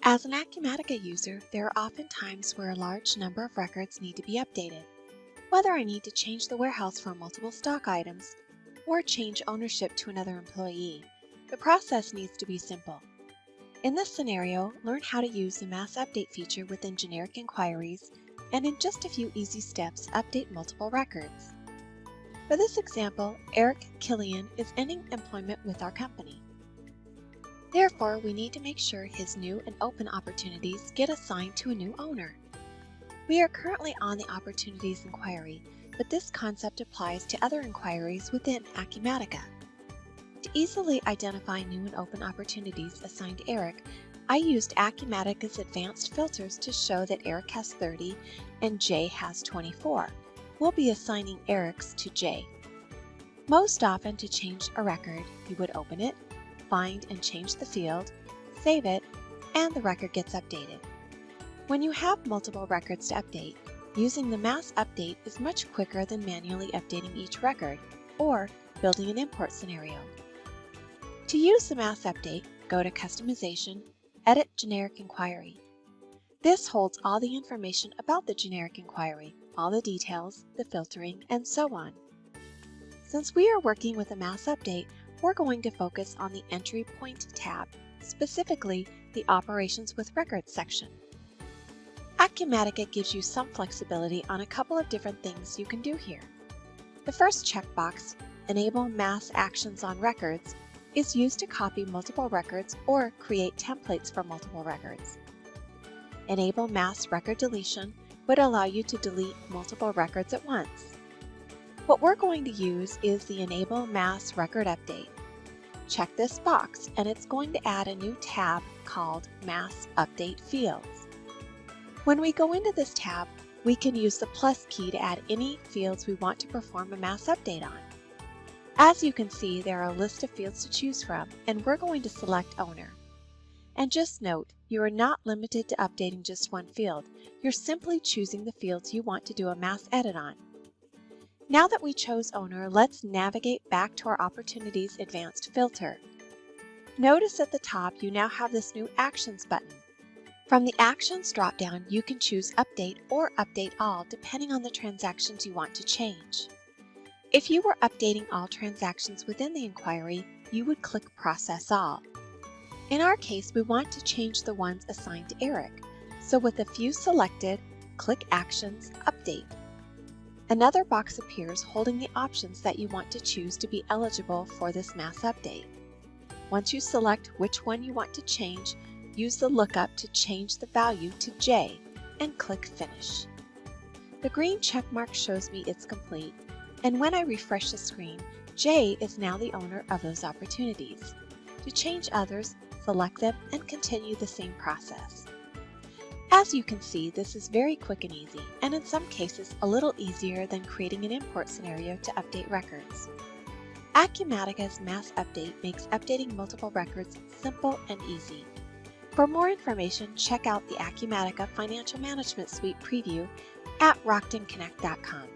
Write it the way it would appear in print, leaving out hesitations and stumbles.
As an Acumatica user, there are often times where a large number of records need to be updated. Whether I need to change the warehouse for multiple stock items or change ownership to another employee, the process needs to be simple. In this scenario, learn how to use the Mass Update feature within generic inquiries and in just a few easy steps update multiple records. For this example, Eric Killian is ending employment with our company. Therefore, we need to make sure his new and open opportunities get assigned to a new owner. We are currently on the Opportunities inquiry, but this concept applies to other inquiries within Acumatica. To easily identify new and open opportunities assigned to Eric, I used Acumatica's advanced filters to show that Eric has 30 and Jay has 24. We'll be assigning Eric's to Jay. Most often, to change a record, you would open it, find and change the field, save it, and the record gets updated. When you have multiple records to update, using the Mass Update is much quicker than manually updating each record or building an import scenario. To use the Mass Update, go to Customization, Edit Generic Inquiry. This holds all the information about the generic inquiry, all the details, the filtering, and so on. Since we are working with a Mass Update, we're going to focus on the Entry Point tab, specifically the Operations with Records section. Acumatica gives you some flexibility on a couple of different things you can do here. The first checkbox, Enable Mass Actions on Records, is used to copy multiple records or create templates for multiple records. Enable Mass Record Deletion would allow you to delete multiple records at once. What we're going to use is the Enable Mass Record Update. Check this box and it's going to add a new tab called Mass Update Fields. When we go into this tab, we can use the plus key to add any fields we want to perform a mass update on. As you can see, there are a list of fields to choose from, and we're going to select Owner. And just note, you are not limited to updating just one field. You're simply choosing the fields you want to do a mass edit on. Now that we chose Owner, let's navigate back to our Opportunities Advanced filter. Notice at the top you now have this new Actions button. From the Actions drop-down, you can choose Update or Update All depending on the transactions you want to change. If you were updating all transactions within the inquiry, you would click Process All. In our case, we want to change the ones assigned to Eric, so with a few selected, click Actions, Update. Another box appears holding the options that you want to choose to be eligible for this mass update. Once you select which one you want to change, use the lookup to change the value to J and click Finish. The green check mark shows me it's complete, and when I refresh the screen, J is now the owner of those opportunities. To change others, select them and continue the same process. As you can see, this is very quick and easy, and in some cases a little easier than creating an import scenario to update records. Acumatica's Mass Update makes updating multiple records simple and easy. For more information, check out the Acumatica Financial Management Suite preview at rocktonconnect.com.